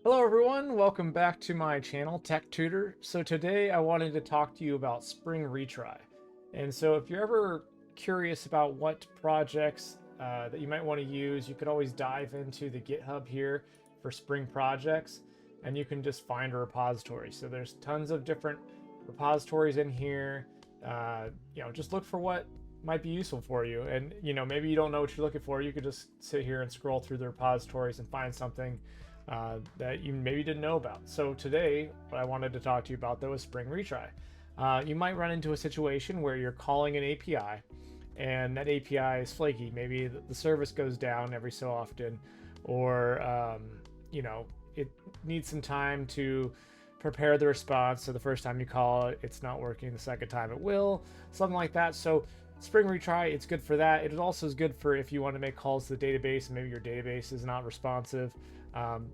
Hello everyone, welcome back to my channel, Tech Tutor. So today I wanted to talk to you about Spring Retry. And so if you're ever curious about what projects that you might want to use, you could always dive into the GitHub here for Spring projects, and you can just find a repository. So there's tons of different repositories in here. Just look for what might be useful for you. And maybe you don't know what you're looking for. You could just sit here and scroll through the repositories and find something that you maybe didn't know about. So today, what I wanted to talk to you about though is Spring Retry. You might run into a situation where you're calling an API and that API is flaky. Maybe the service goes down every so often, or it needs some time to prepare the response. So the first time you call it, it's not working. The second time it will, something like that. So Spring Retry, it's good for that. It also is good for if you want to make calls to the database and maybe your database is not responsive.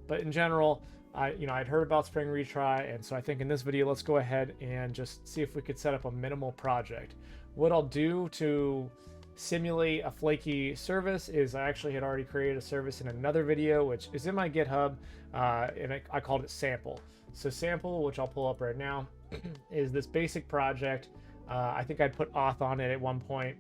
But in general, I'd heard about Spring Retry, and so I think in this video, let's go ahead and just see if we could set up a minimal project. What I'll do to simulate a flaky service is I actually had already created a service in another video, which is in my GitHub, and I called it Sample. So Sample, which I'll pull up right now, is this basic project. I think I'd put auth on it at one point,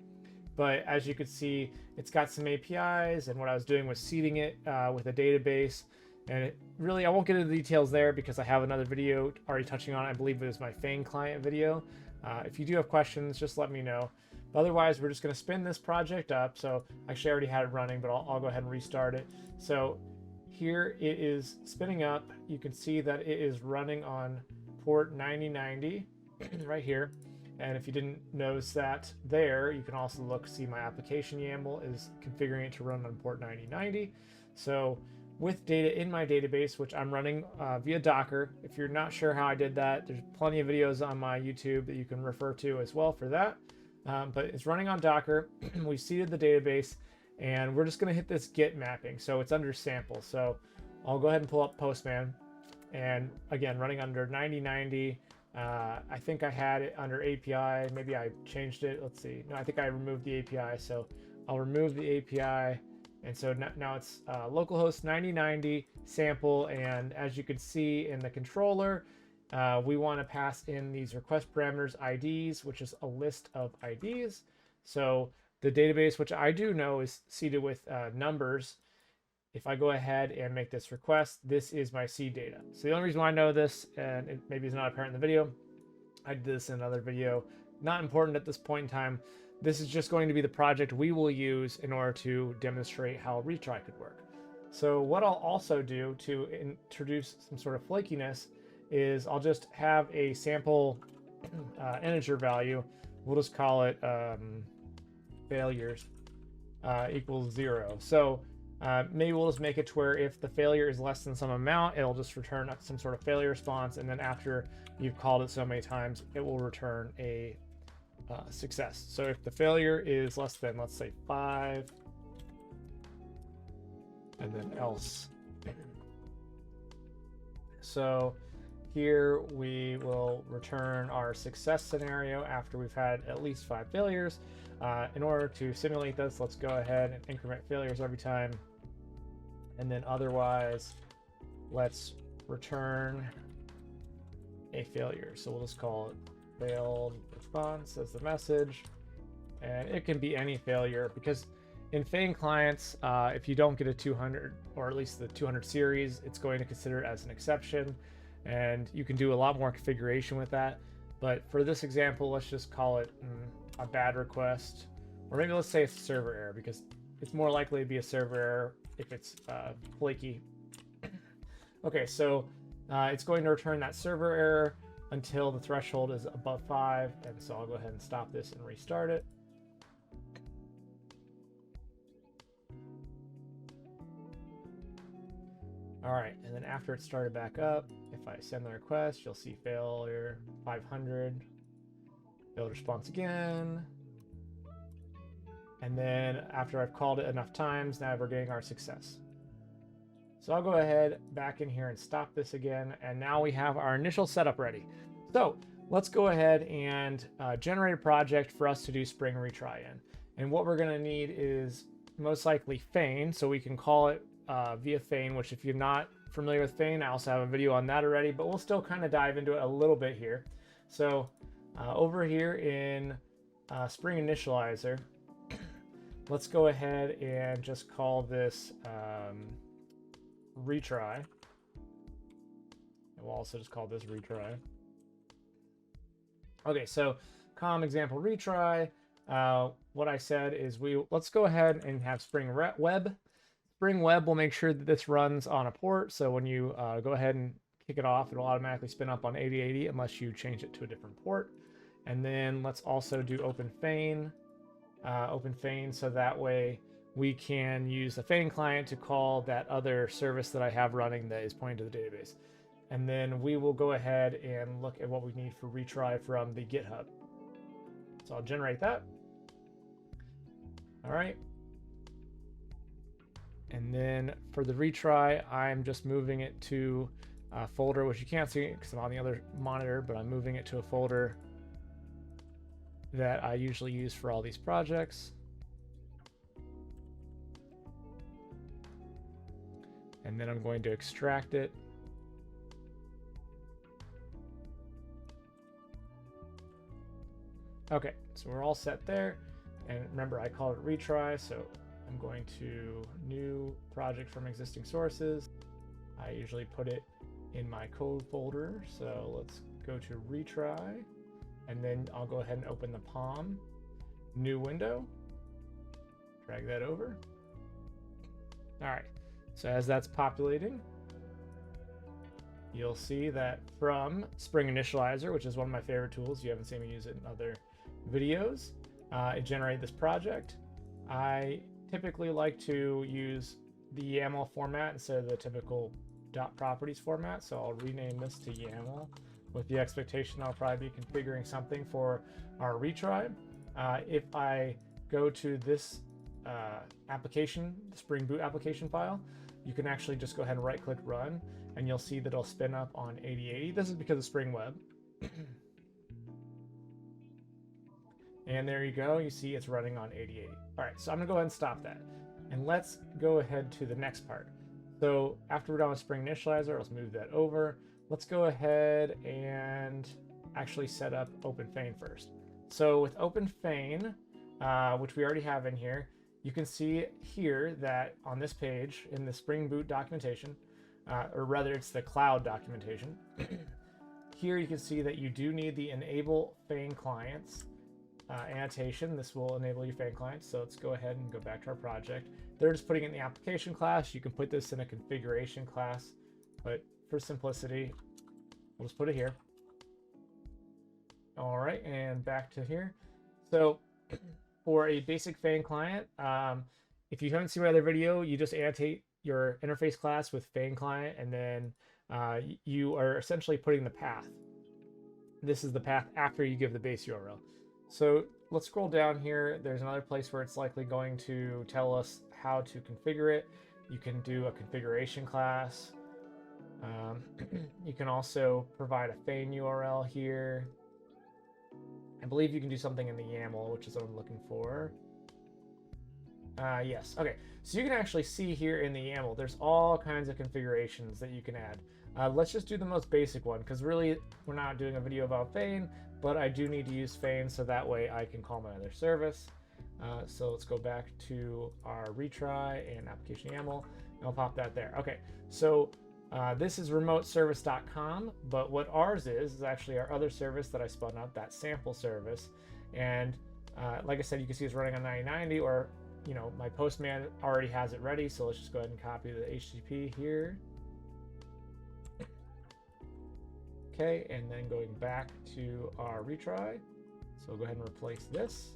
but as you can see, it's got some APIs, and what I was doing was seeding it with a database. And I won't get into the details there because I have another video already touching on it. I believe it was my Feign client video. If you do have questions, just let me know. But otherwise, we're just going to spin this project up. So actually, I already had it running, but I'll go ahead and restart it. So here it is spinning up. You can see that it is running on port 9090 right here. And if you didn't notice that there, you can also see my application YAML is configuring it to run on port 9090. So with data in my database, which I'm running via Docker. If you're not sure how I did that, there's plenty of videos on my YouTube that you can refer to as well for that. But it's running on Docker. We seeded the database, and we're just going to hit this Git mapping. So it's under sample. So I'll go ahead and pull up Postman. And again, running under 9090. I think I had it under API. Maybe I changed it. Let's see. No, I think I removed the API. So I'll remove the API. And so now it's localhost 9090 sample. And as you can see in the controller, we want to pass in these request parameters IDs, which is a list of IDs. So the database, which I do know is seeded with numbers. If I go ahead and make this request, this is my seed data. So the only reason why I know this, and it maybe is not apparent in the video, I did this in another video, not important at this point in time. This is just going to be the project we will use in order to demonstrate how retry could work. So what I'll also do to introduce some sort of flakiness is I'll just have a sample integer value. We'll just call it failures equals 0. So maybe we'll just make it to where if the failure is less than some amount, it'll just return some sort of failure response. And then after you've called it so many times, it will return a success. So if the failure is less than, let's say 5, and then else. So here we will return our success scenario after we've had at least 5 failures. In order to simulate this, let's go ahead and increment failures every time. And then otherwise, let's return a failure. So we'll just call it failed response as the message. And it can be any failure, because in Feign clients, if you don't get a 200, or at least the 200 series, it's going to consider it as an exception. And you can do a lot more configuration with that. But for this example, let's just call it a bad request. Or maybe let's say it's a server error, because it's more likely to be a server error if it's flaky. Okay, so it's going to return that server error until the threshold is above 5. And so I'll go ahead and stop this and restart it. All right, and then after it started back up, if I send the request, you'll see failure 500, failed response again. And then after I've called it enough times, now we're getting our success. So I'll go ahead back in here and stop this again. And now we have our initial setup ready. So let's go ahead and generate a project for us to do Spring Retry in. And what we're going to need is most likely Feign. So we can call it via Feign, which if you're not familiar with Feign, I also have a video on that already, but we'll still kind of dive into it a little bit here. So over here in Spring Initializr, let's go ahead and just call this Retry. And we'll also just call this Retry. Okay, so example retry. What I said is let's go ahead and have Spring Web. Spring Web will make sure that this runs on a port. So when you go ahead and kick it off, it'll automatically spin up on 8080 unless you change it to a different port. And then let's also do OpenFeign. OpenFeign, so that way we can use the Feign client to call that other service that I have running that is pointing to the database. And then we will go ahead and look at what we need for retry from the GitHub. So I'll generate that. All right. And then for the retry, I'm just moving it to a folder, which you can't see because I'm on the other monitor, but I'm moving it to a folder that I usually use for all these projects. And then I'm going to extract it. Okay, so we're all set there. And remember, I called it retry, so I'm going to new project from existing sources. I usually put it in my code folder. So let's go to retry, and then I'll go ahead and open the POM, new window, drag that over. All right, so as that's populating, you'll see that from Spring Initializr, which is one of my favorite tools, you haven't seen me use it in other videos, it generated this project. I typically like to use the YAML format instead of the typical .properties format, so I'll rename this to YAML with the expectation I'll probably be configuring something for our retry. If I go to this application, the Spring Boot application file, you can actually just go ahead and right-click Run, and you'll see that it'll spin up on 8080. This is because of Spring Web. And there you go. You see it's running on 8080. All right, so I'm gonna go ahead and stop that. And let's go ahead to the next part. So after we're done with Spring Initializr, let's move that over. Let's go ahead and actually set up OpenFeign first. So with OpenFeign, which we already have in here, you can see here that on this page in the Spring Boot documentation, or rather it's the cloud documentation, here you can see that you do need the enable Feign clients annotation. This will enable your Feign clients. So let's go ahead and go back to our project. They're just putting it in the application class. You can put this in a configuration class, but for simplicity, we'll just put it here. All right, and back to here. So for a basic Feign client, if you haven't seen my other video, you just annotate your interface class with Feign client, and then you are essentially putting the path. This is the path after you give the base URL. So let's scroll down here. There's another place where it's likely going to tell us how to configure it. You can do a configuration class. You can also provide a Feign URL here. I believe you can do something in the YAML, which is what I'm looking for. Yes, okay. So you can actually see here in the YAML, there's all kinds of configurations that you can add. Let's just do the most basic one, because really we're not doing a video about Feign, but I do need to use Feign so that way I can call my other service. So let's go back to our retry and application YAML, and I'll pop that there. Okay, so this is remoteservice.com, but what ours is actually our other service that I spun up, that sample service. And like I said, you can see it's running on 9090, or you know, my Postman already has it ready. So let's just go ahead and copy the HTTP here. Okay, and then going back to our retry. So we'll go ahead and replace this.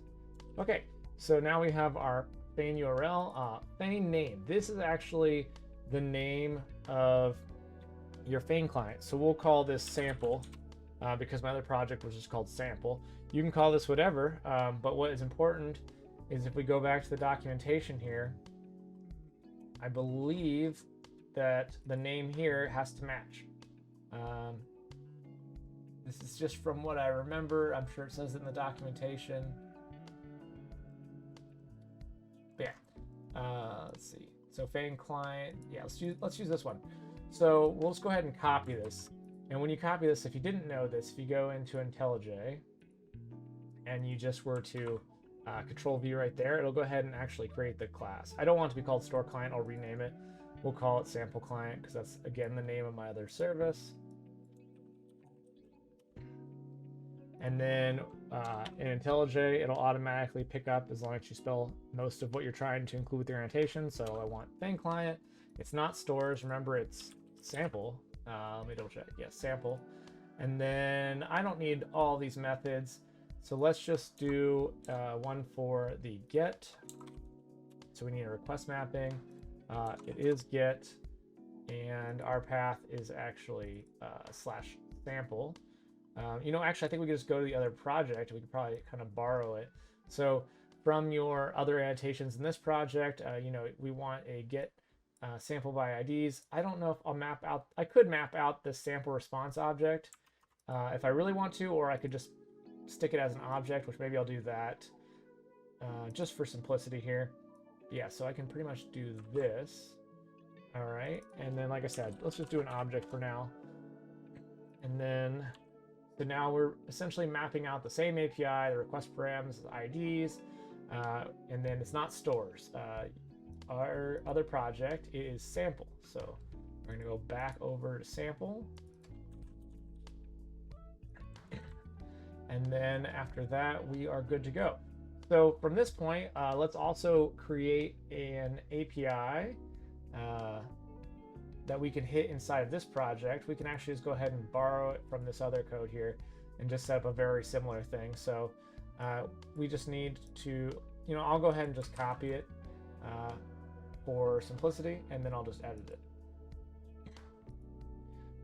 Okay, so now we have our Feign URL, Feign name. This is actually the name of your Feign client. So we'll call this sample because my other project was just called sample. You can call this whatever, but what is important is if we go back to the documentation here, I believe that the name here has to match. This is just from what I remember. I'm sure it says it in the documentation. But yeah, let's see. So Feign client, yeah, let's use this one. So we'll just go ahead and copy this. And when you copy this, if you didn't know this, if you go into IntelliJ and you just were to Control V right there, it'll go ahead and actually create the class. I don't want it to be called store client. I'll rename it. We'll call it sample client because that's, again, the name of my other service. And then in IntelliJ, it'll automatically pick up as long as you spell most of what you're trying to include with your annotation. So I want Feign client. It's not stores. Remember, it's sample. Let me double check. Yes, sample. And then I don't need all these methods. So let's just do one for the get. So we need a request mapping. It is get, and our path is actually /sample. You know, actually, I think we could just go to the other project. We could probably kind of borrow it. So from your other annotations in this project, you know, we want a get sample by IDs. I don't know if I'll map out. I could map out the sample response object if I really want to, or I could just stick it as an object, which maybe I'll do that just for simplicity here. Yeah, so I can pretty much do this. All right, and then like I said, let's just do an object for now. And then, so now we're essentially mapping out the same API, the request params, the IDs, and then it's not stores. Our other project is sample. So we're gonna go back over to sample. And then after that, we are good to go. So from this point, let's also create an API that we can hit inside of this project. We can actually just go ahead and borrow it from this other code here and just set up a very similar thing. So we just need to, you know, I'll go ahead and just copy it for simplicity, and then I'll just edit it.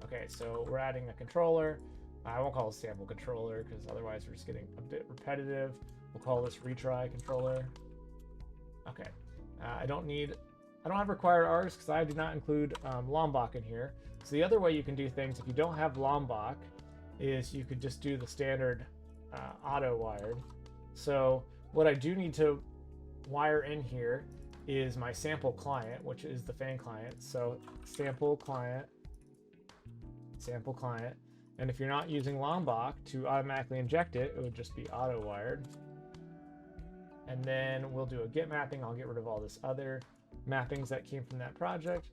Okay, so we're adding a controller. I won't call it sample controller because otherwise we're just getting a bit repetitive. We'll call this retry controller. Okay, I don't have required R's because I do not include Lombok in here. So the other way you can do things if you don't have Lombok is you could just do the standard auto wired. So what I do need to wire in here is my sample client, which is the Feign client. So sample client. And if you're not using Lombok to automatically inject it, it would just be auto wired. And then we'll do a get mapping. I'll get rid of all this other mappings that came from that project.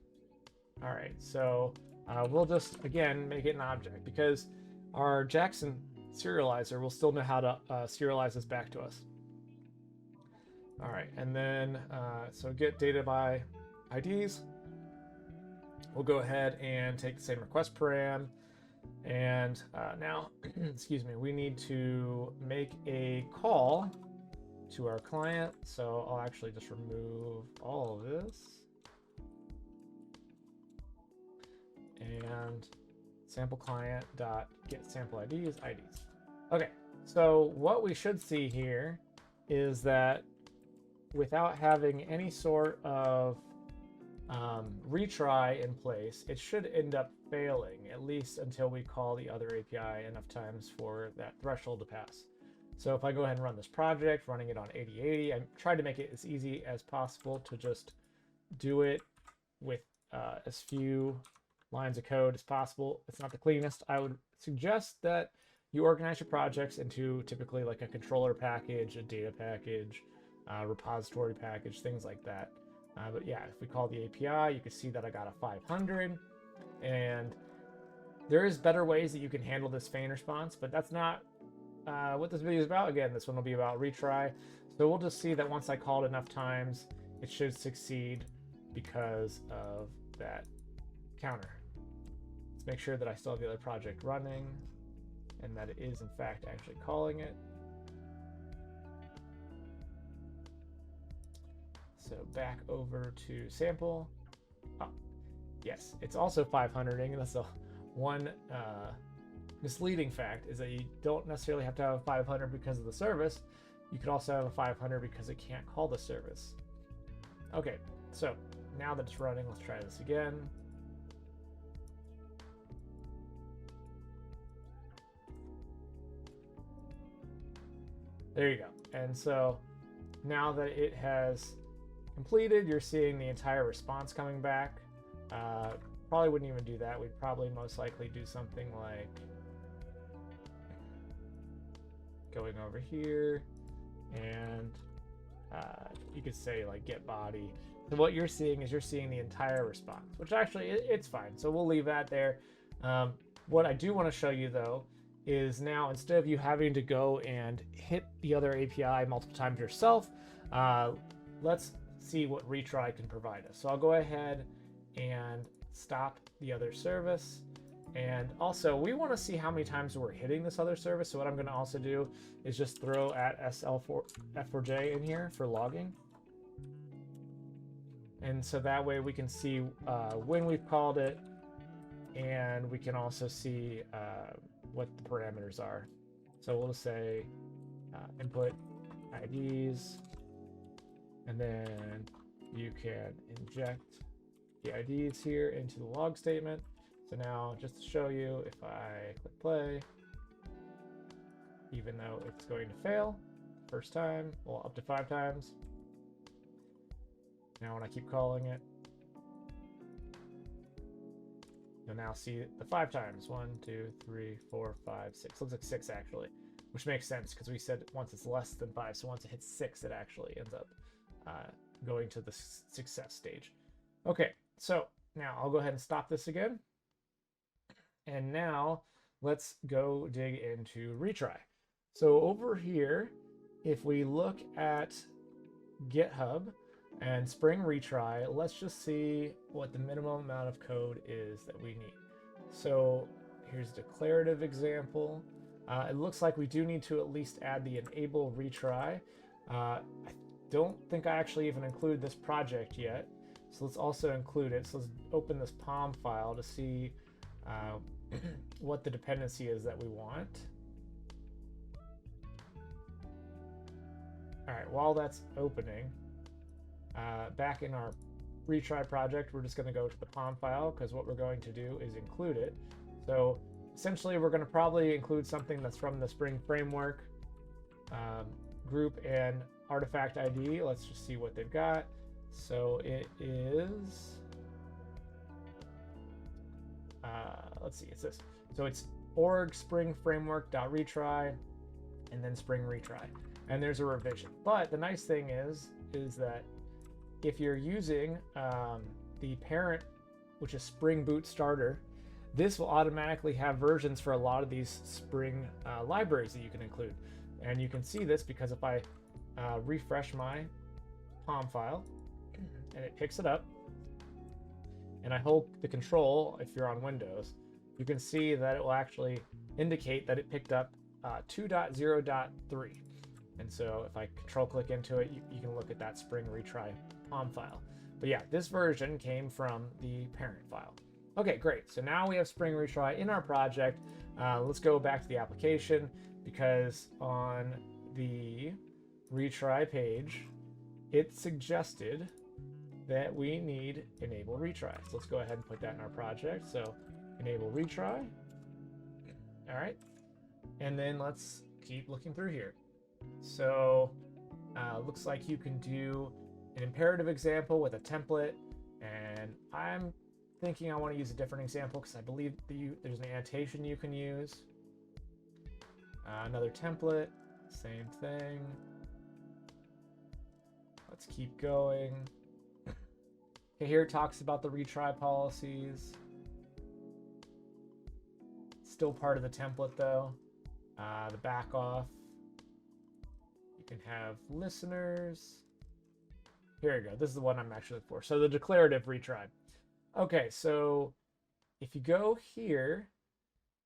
All right, so we'll just, again, make it an object because our Jackson serializer will still know how to serialize this back to us. All right, and then, so get data by IDs. We'll go ahead and take the same request param. And now, excuse me, we need to make a call to our client. So I'll actually just remove all of this. And sample client dot get sample IDs. Okay, so what we should see here is that without having any sort of retry in place, it should end up failing, at least until we call the other API enough times for that threshold to pass. So if I go ahead and run this project, running it on 8080, I tried to make it as easy as possible to just do it with as few lines of code as possible. It's not the cleanest. I would suggest that you organize your projects into typically like a controller package, a data package, repository package, things like that. But yeah, if we call the API, you can see that I got a 500, and there is better ways that you can handle this Feign response, but that's not what this video is about. Again, this one will be about retry. So we'll just see that once I call it enough times, it should succeed because of that counter. Let's make sure that I still have the other project running and that it is in fact actually calling it. So back over to sample. Oh, yes, it's also 500ing. That's the one misleading fact, is that you don't necessarily have to have a 500 because of the service. You could also have a 500 because it can't call the service. Okay, so now that it's running, let's try this again. There you go. And so now that it has completed, you're seeing the entire response coming back. probably wouldn't even do that. We'd probably most likely do something like going over here, and you could say like get body. So what you're seeing is you're seeing the entire response, which actually it's fine. So we'll leave that there. What I do want to show you though is now, instead of you having to go and hit the other API multiple times yourself, let's see what Retry can provide us. So I'll go ahead and stop the other service. And also we want to see how many times we're hitting this other service. So what I'm going to also do is just throw at SL4F4J in here for logging. And so that way we can see when we've called it, and we can also see what the parameters are. So we'll just say input IDs, and then you can inject the IDs here into the log statement. So now, just to show you, if I click play, even though it's going to fail first time, well, up to 5 times. Now when I keep calling it, you'll now see the 5 times. 1, 2, 3, 4, 5, 6. Looks like 6 actually, which makes sense because we said once it's less than 5. So once it hits 6, it actually ends up going to the success stage. Okay, so now I'll go ahead and stop this again. And now let's go dig into Retry. So over here, if we look at GitHub and Spring Retry, let's just see what the minimum amount of code is that we need. So here's a declarative example. It looks like we do need to at least add the enable retry. I don't think I actually even include this project yet. So let's also include it. So let's open this POM file to see what the dependency is that we want. All right, while that's opening, back in our retry project, we're just going to go to the POM file because what we're going to do is include it. So essentially, we're going to probably include something that's from the Spring Framework group and artifact ID. Let's just see what they've got. So it is, let's see, it's this. So it's org spring framework.retry and then spring retry. And there's a revision. But the nice thing is that if you're using the parent, which is Spring Boot Starter, this will automatically have versions for a lot of these Spring libraries that you can include. And you can see this because if I refresh my POM file and it picks it up, and I hold the control if you're on Windows, you can see that it will actually indicate that it picked up 2.0.3. And so if I control click into it, you can look at that Spring Retry POM file. But yeah, this version came from the parent file. Okay, great. So now we have Spring Retry in our project. Let's go back to the application, because on the retry page, it suggested that we need enable retry. So let's go ahead and put that in our project. So enable retry. All right. And then let's keep looking through here. So looks like you can do an imperative example with a template, and I'm thinking I want to use a different example because I believe there's an annotation you can use. Another template, same thing. Let's keep going. Okay, here it talks about the retry policies. Still part of the template though. The back off. You can have listeners. Here we go. This is the one I'm actually looking for. So the declarative retry. Okay, so if you go here,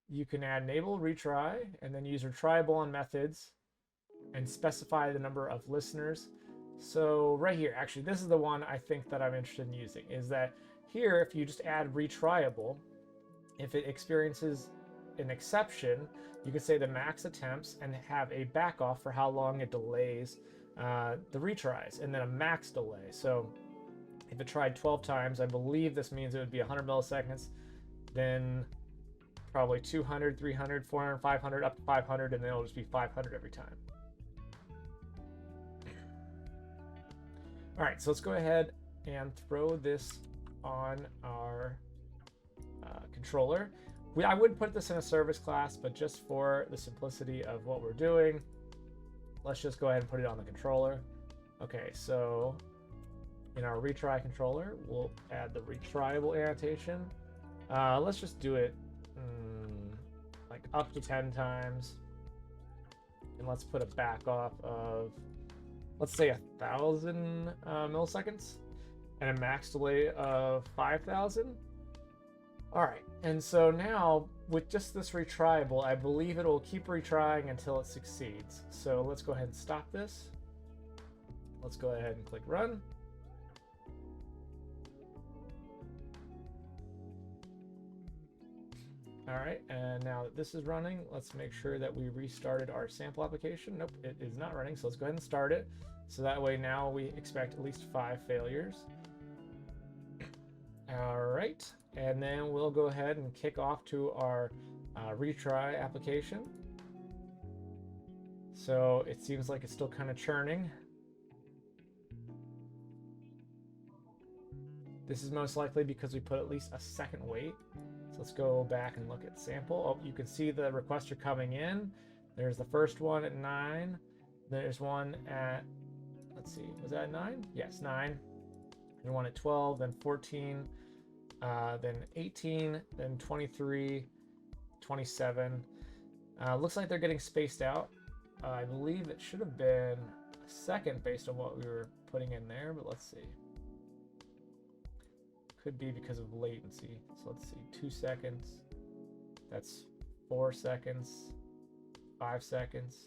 you can add enable retry and then use retryable on methods and specify the number of listeners. So right here, actually, this is the one I think that I'm interested in using, is that here, if you just add retryable, if it experiences an exception, you can say the max attempts and have a back off for how long it delays the retries, and then a max delay. So if it tried 12 times, I believe this means it would be 100 milliseconds, then probably 200, 300, 400, 500, up to 500, and then it'll just be 500 every time. All right, so let's go ahead and throw this on our controller. I would put this in a service class, but just for the simplicity of what we're doing, let's just go ahead and put it on the controller. Okay, so in our retry controller, we'll add the retryable annotation. Let's just do it like up to 10 times. And let's put a back off of, let's say 1,000 milliseconds and a max delay of 5,000. All right, and so now with just this retryable, I believe it will keep retrying until it succeeds. So let's go ahead and stop this. Let's go ahead and click run. All right, and now that this is running, let's make sure that we restarted our sample application. Nope, it is not running, so let's go ahead and start it. So that way now we expect at least 5 failures. All right, and then we'll go ahead and kick off to our retry application. So it seems like it's still kind of churning. This is most likely because we put at least a second wait. So let's go back and look at sample. Oh, you can see the requests are coming in. There's the first one at 9. There's one at, let's see, was that 9? Yes, 9. There's one at 12, then 14, then 18, then 23, 27. Looks like they're getting spaced out. I believe it should have been a second based on what we were putting in there, but let's see. Could be because of latency. So let's see, 2 seconds. That's 4 seconds, 5 seconds.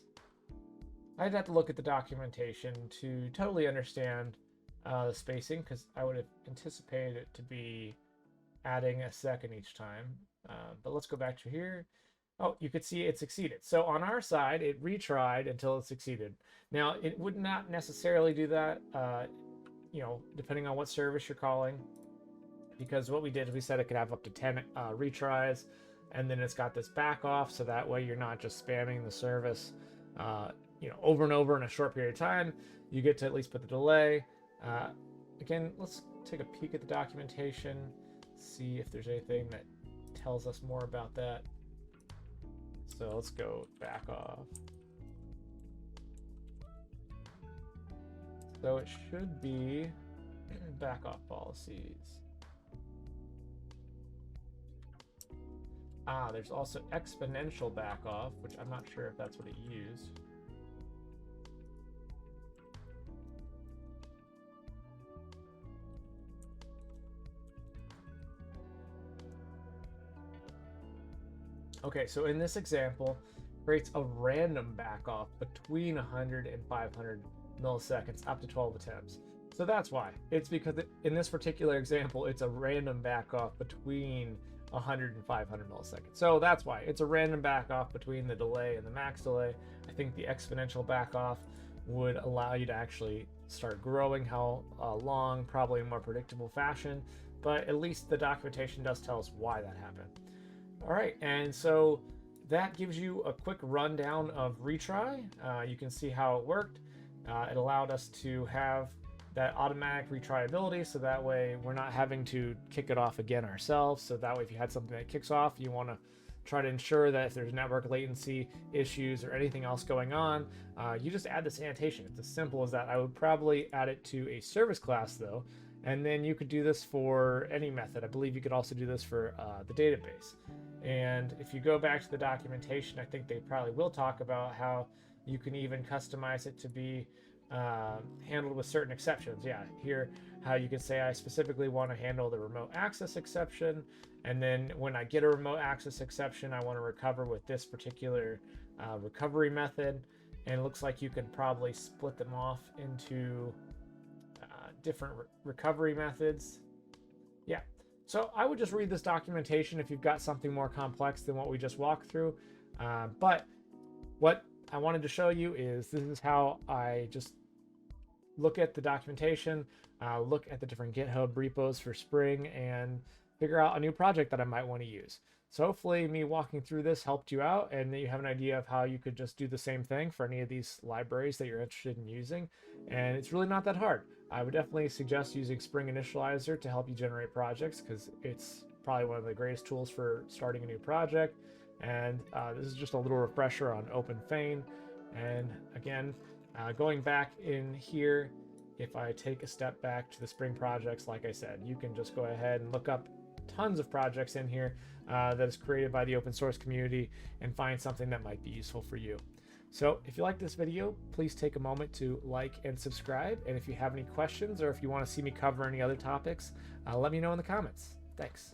I'd have to look at the documentation to totally understand the spacing, because I would have anticipated it to be adding a second each time. But let's go back to here. Oh, you could see it succeeded. So on our side, it retried until it succeeded. Now, it would not necessarily do that, you know, depending on what service you're calling. Because what we did is we said it could have up to 10 retries, and then it's got this back off, so that way you're not just spamming the service you know, over and over in a short period of time. You get to at least put the delay. Again, let's take a peek at the documentation, see if there's anything that tells us more about that. So let's go back off. So it should be back off policies. There's also exponential back off, which I'm not sure if that's what it used. Okay, so in this example, creates a random back off between 100 and 500 milliseconds, up to 12 attempts. So that's why. It's because in this particular example, it's a random back off between 100 and 500 milliseconds. So that's why. It's a random back off between the delay and the max delay. I think the exponential back off would allow you to actually start growing how long, probably in a more predictable fashion, but at least the documentation does tell us why that happened. All right, and so that gives you a quick rundown of retry. You can see how it worked. It allowed us to have that automatic retriability, so that way we're not having to kick it off again ourselves. So that way if you had something that kicks off, you want to try to ensure that if there's network latency issues or anything else going on, you just add this annotation. It's as simple as that. I would probably add it to a service class though, and then you could do this for any method. I believe you could also do this for the database. And if you go back to the documentation, I think they probably will talk about how you can even customize it to be handled with certain exceptions. Yeah, here how you can say I specifically want to handle the remote access exception, and then when I get a remote access exception, I want to recover with this particular recovery method. And it looks like you can probably split them off into different recovery methods. Yeah, so I would just read this documentation if you've got something more complex than what we just walked through. But what I wanted to show you is this is how I just look at the documentation, look at the different GitHub repos for Spring, and figure out a new project that I might want to use. So hopefully me walking through this helped you out, and that you have an idea of how you could just do the same thing for any of these libraries that you're interested in using. And it's really not that hard. I would definitely suggest using Spring Initializr to help you generate projects, because it's probably one of the greatest tools for starting a new project. And this is just a little refresher on OpenFeign. And again, going back in here, if I take a step back to the Spring projects, like I said, you can just go ahead and look up tons of projects in here that is created by the open source community and find something that might be useful for you. So if you like this video, please take a moment to like and subscribe. And if you have any questions or if you want to see me cover any other topics, let me know in the comments. Thanks.